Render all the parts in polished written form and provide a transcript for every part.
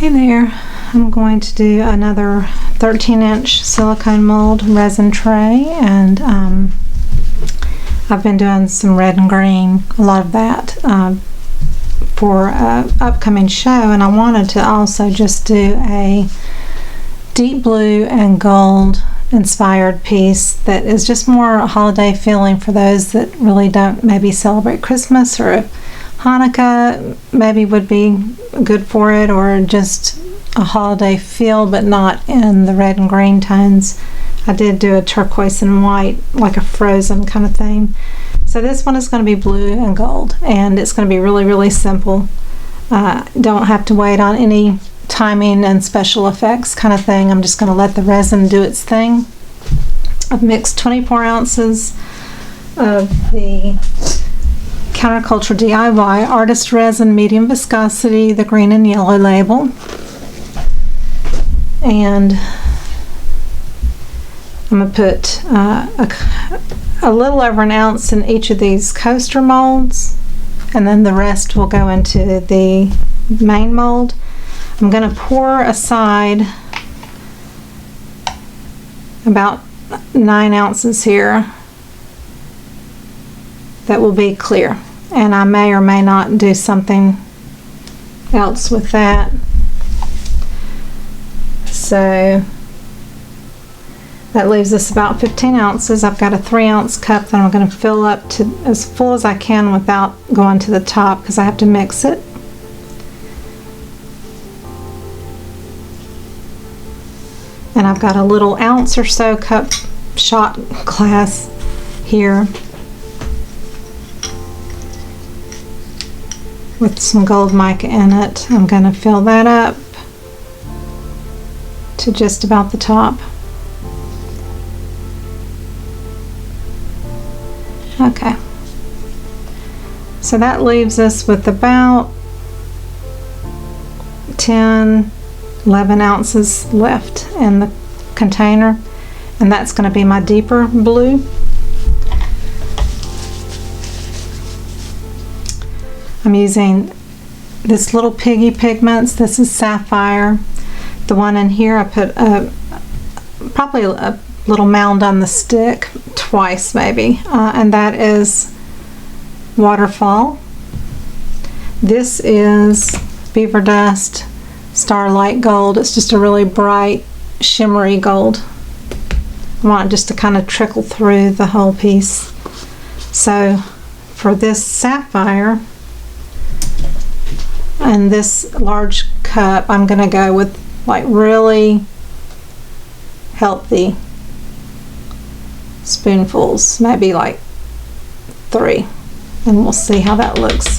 Hey there, I'm going to do another 13-inch silicone mold resin tray, and I've been doing some red and green, a lot of that for an upcoming show, and I wanted to also just do a deep blue and gold inspired piece that is just more holiday feeling for those that really don't maybe celebrate Christmas, or Hanukkah maybe would be good for it, or just a holiday feel but not in the red and green tones. I did do a turquoise and white, like a frozen kind of thing. So this one is going to be blue and gold, and it's going to be really, really simple. Don't have to wait on any timing and special effects kind of thing. I'm just going to let the resin do its thing. I've mixed 24 ounces of the Counterculture DIY Artist Resin Medium Viscosity, the green and yellow label, and I'm going to put a little over an ounce in each of these coaster molds, and then the rest will go into the main mold. I'm going to pour aside about 9 ounces here that will be clear, and I may or may not do something else with that. So that leaves us about 15 ounces. I've got a 3-ounce cup that I'm going to fill up to as full as I can without going to the top, because I have to mix it. And I've got a little ounce or so cup shot glass here with some gold mica in it. I'm going to fill that up to just about the top. Okay, so that leaves us with about 10-11 ounces left in the container, and that's going to be my deeper blue. I'm using this little Piggy Pigments. This is Sapphire. The one in here I put probably a little mound on the stick twice maybe, and that is Waterfall. This is Beaver Dust Starlight Gold. It's just a really bright shimmery gold. I want it just to kind of trickle through the whole piece. So for this sapphire and this large cup, I'm going to go with like really healthy spoonfuls, maybe like 3, and we'll see how that looks.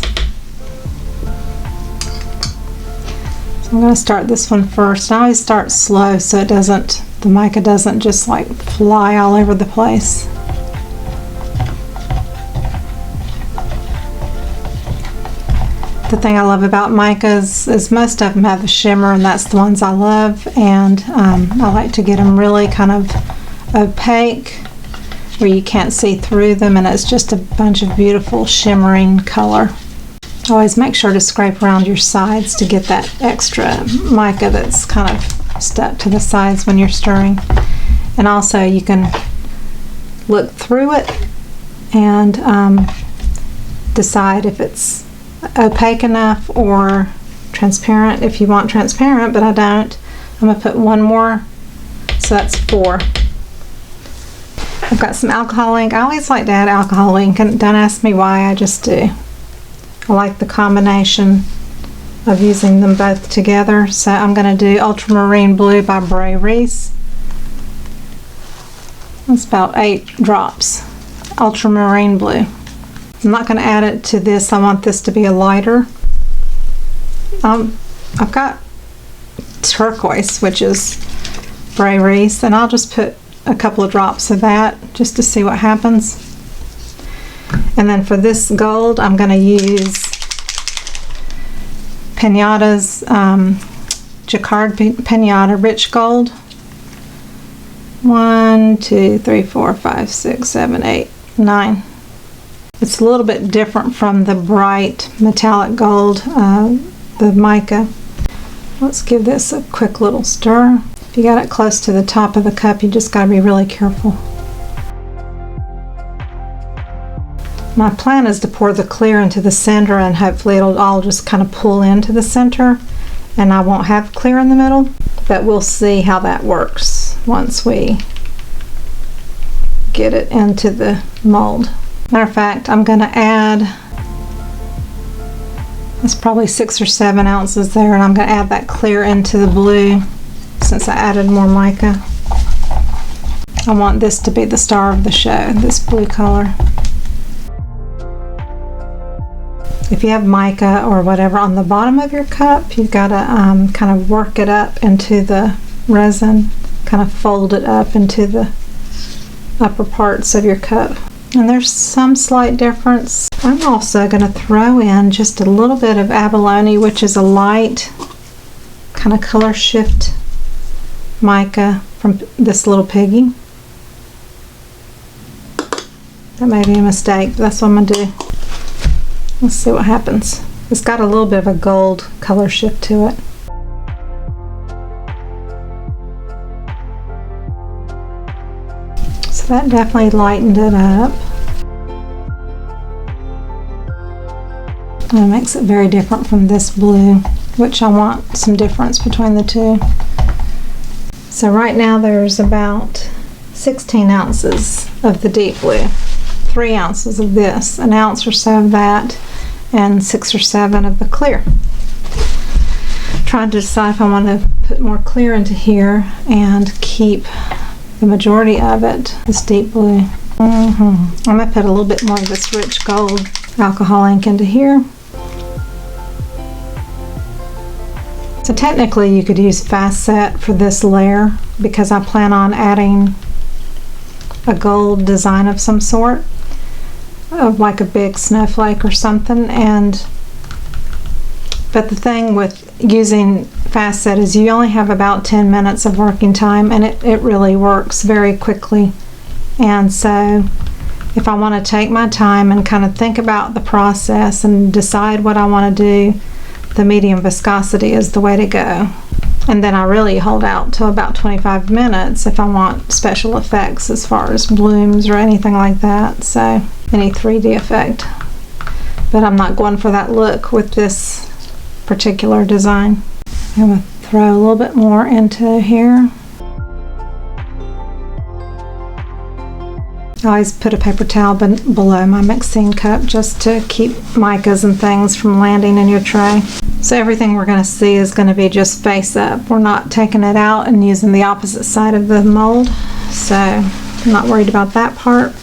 So I'm going to start this one first. I always start slow so it doesn't, the mica doesn't just like fly all over the place. The thing I love about micas is most of them have a shimmer, and that's the ones I love, and I like to get them really kind of opaque where you can't see through them, and it's just a bunch of beautiful shimmering color. Always make sure to scrape around your sides to get that extra mica that's kind of stuck to the sides when you're stirring. And also you can look through it and decide if it's opaque enough or transparent if you want transparent, but I don't. I'm going to put one more, so that's 4. I've got some alcohol ink. I always like to add alcohol ink, and don't ask me why, I just do. I like the combination of using them both together. So I'm going to do Ultramarine Blue by Bray Reese. That's about 8 drops. Ultramarine Blue. I'm not going to add it to this. I want this to be a lighter. I've got turquoise, which is Bray Reese, and I'll just put a couple of drops of that just to see what happens. And then for this gold, I'm going to use Pinata's Jacquard Pinata Rich Gold. 1, 2, 3, 4, 5, 6, 7, 8, 9. It's a little bit different from the bright metallic gold, the mica. Let's give this a quick little stir. If you got it close to the top of the cup, you just got to be really careful. My plan is to pour the clear into the center, and hopefully it'll all just kind of pull into the center and I won't have clear in the middle, but we'll see how that works once we get it into the mold. Matter of fact, I'm going to add, it's probably 6 or 7 ounces there, and I'm going to add that clear into the blue since I added more mica. I want this to be the star of the show, this blue color. If you have mica or whatever on the bottom of your cup, you've got to kind of work it up into the resin, kind of fold it up into the upper parts of your cup. And there's some slight difference. I'm also going to throw in just a little bit of abalone, which is a light kind of color shift mica from this little piggy. That may be a mistake, but that's what I'm going to do. Let's see what happens. It's got a little bit of a gold color shift to it. So that definitely lightened it up. And it makes it very different from this blue, which I want some difference between the two. So right now there's about 16 ounces of the deep blue, 3 ounces of this, an ounce or so of that, and 6 or 7 of the clear. Trying to decide if I want to put more clear into here and keep the majority of it, this deep blue. I'm going to put a little bit more of this rich gold alcohol ink into here. So technically you could use fast set for this layer because I plan on adding a gold design of some sort, of like a big snowflake or something. But the thing with using fast set is you only have about 10 minutes of working time, and it really works very quickly. And so if I want to take my time and kind of think about the process and decide what I want to do, the medium viscosity is the way to go. And then I really hold out till about 25 minutes if I want special effects as far as blooms or anything like that, so any 3D effect. But I'm not going for that look with this particular design. I'm going to throw a little bit more into here. I always put a paper towel below my mixing cup just to keep micas and things from landing in your tray. So everything we're going to see is going to be just face up. We're not taking it out and using the opposite side of the mold, so I'm not worried about that part.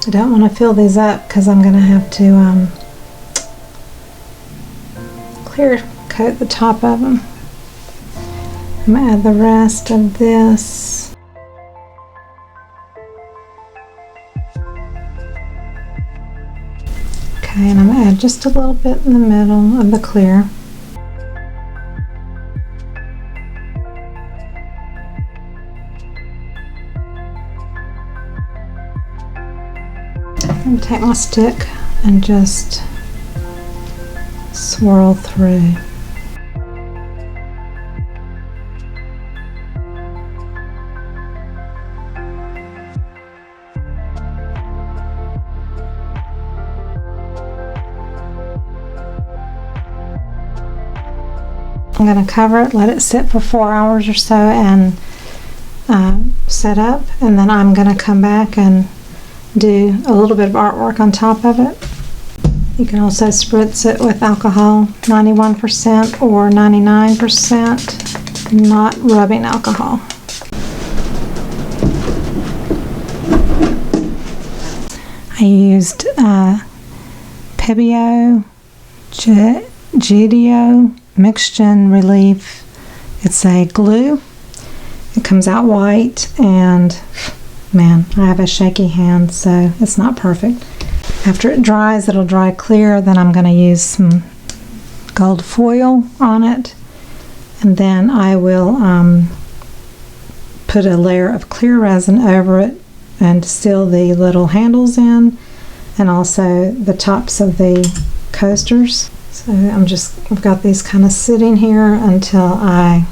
I don't want to fill these up because I'm going to have to clear coat the top of them. I'm going to add the rest of this. Okay, and I'm going to add just a little bit in the middle of the clear. I'm going to take my stick and just swirl through. I'm going to cover it, let it sit for 4 hours or so and set up, and then I'm going to come back and do a little bit of artwork on top of it. You can also spritz it with alcohol, 91% or 99%, not rubbing alcohol. I used Pebeo Gideo Mixtion Relief. It's a glue. It comes out white, and man, I have a shaky hand, so it's not perfect. After it dries, it'll dry clear. Then I'm going to use some gold foil on it, and then I will put a layer of clear resin over it and seal the little handles in, and also the tops of the coasters. So I've got these kind of sitting here until I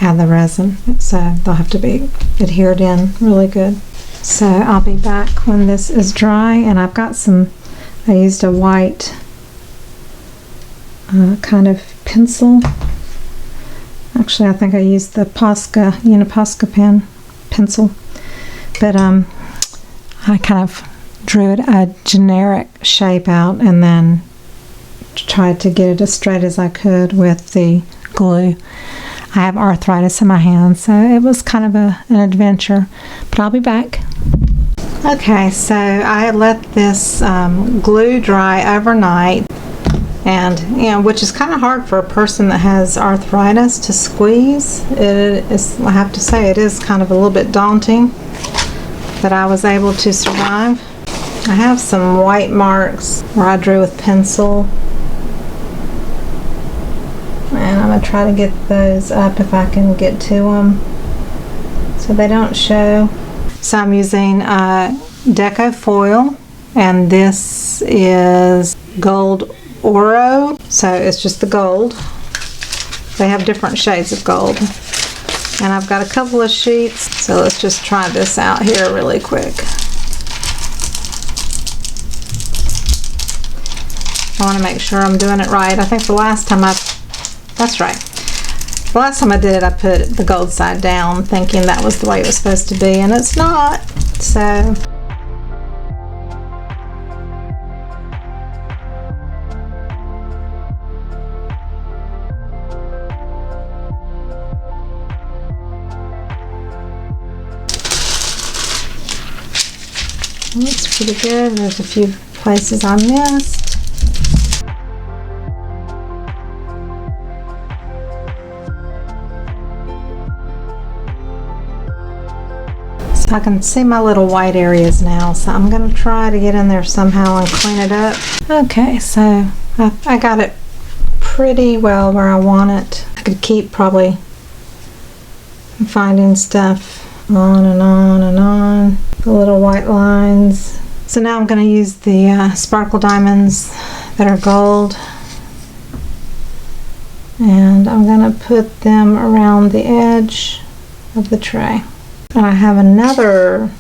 add the resin, so they'll have to be adhered in really good. So I'll be back when this is dry, and I've got I used a white kind of pencil. Actually, I think I used the Uniposca pencil, but I kind of drew it a generic shape out and then tried to get it as straight as I could with the glue. I have arthritis in my hands, so it was kind of an adventure, but I'll be back. Okay, so I let this glue dry overnight, and which is kind of hard for a person that has arthritis to squeeze. I have to say, it is kind of a little bit daunting, but I was able to survive. I have some white marks where I drew with pencil, and I'm going to try to get those up if I can get to them so they don't show. So I'm using Deco foil, and this is gold oro, so it's just the gold. They have different shades of gold, and I've got a couple of sheets, so let's just try this out here really quick. I want to make sure I'm doing it right. I think the last time that's right. The last time I did it, I put the gold side down thinking that was the way it was supposed to be, and it's not. So looks pretty good. There's a few places I missed. I can see my little white areas now, so I'm going to try to get in there somehow and clean it up. Okay, so I got it pretty well where I want it. I could keep probably finding stuff on and on and on, the little white lines. So now I'm going to use the sparkle diamonds that are gold, and I'm going to put them around the edge of the tray. I have another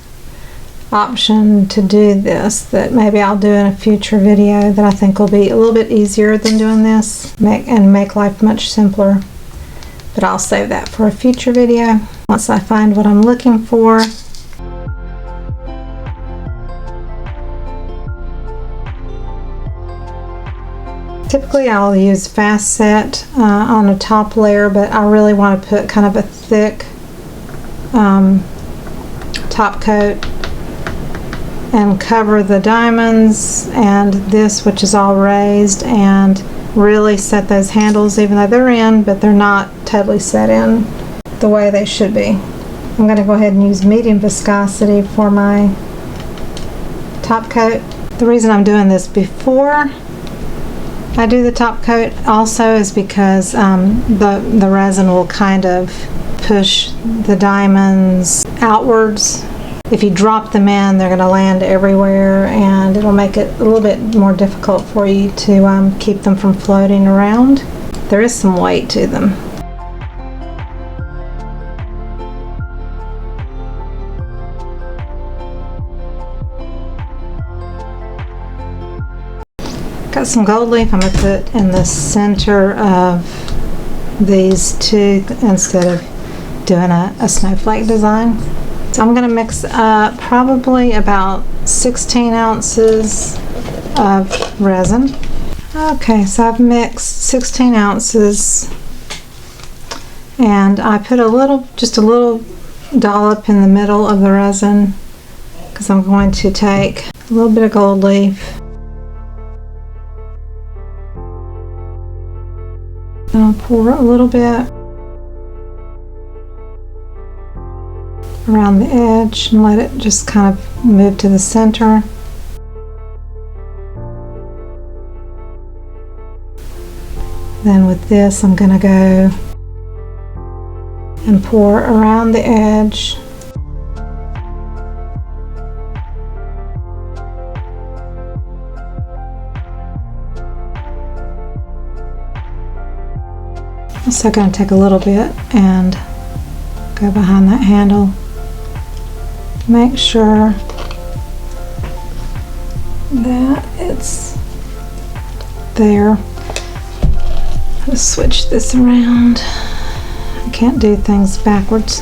option to do this that maybe I'll do in a future video that I think will be a little bit easier than doing this and make life much simpler, but I'll save that for a future video once I find what I'm looking for. Typically I'll use fast set on a top layer, but I really want to put kind of a thick top coat and cover the diamonds and this, which is all raised, and really set those handles, even though they're in, but they're not totally set in the way they should be. I'm going to go ahead and use medium viscosity for my top coat. The reason I'm doing this before I do the top coat also is because the resin will kind of push the diamonds outwards. If you drop them in, they're going to land everywhere, and it'll make it a little bit more difficult for you to keep them from floating around. There is some weight to them. Got some gold leaf I'm going to put in the center of these two instead of doing a snowflake design. So I'm going to mix up probably about 16 ounces of resin. Okay, so I've mixed 16 ounces and I put just a little dollop in the middle of the resin because I'm going to take a little bit of gold leaf. And I'll pour a little bit around the edge and let it just kind of move to the center. Then with this I'm going to go and pour around the edge. Also going to take a little bit and go behind that handle. Make sure that it's there. Let's switch this around. I can't do things backwards.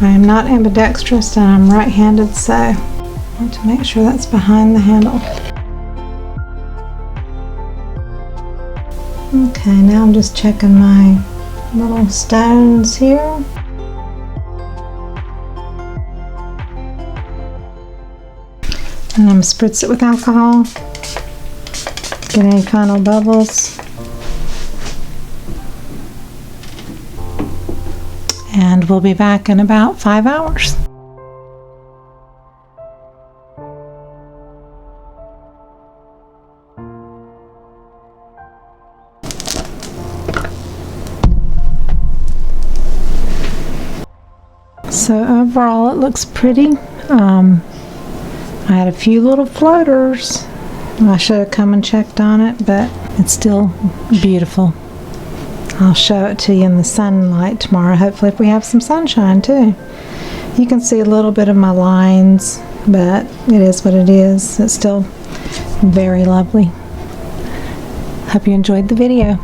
I am not ambidextrous and I'm right-handed, so I want to make sure that's behind the handle. Okay, now I'm just checking my little stones here. And I'm going to spritz it with alcohol. Get any final bubbles. And we'll be back in about 5 hours. So overall it looks pretty. I had a few little floaters. I should have come and checked on it, but it's still beautiful. I'll show it to you in the sunlight tomorrow, hopefully if we have some sunshine too. You can see a little bit of my lines, but it is what it is. It's still very lovely. Hope you enjoyed the video.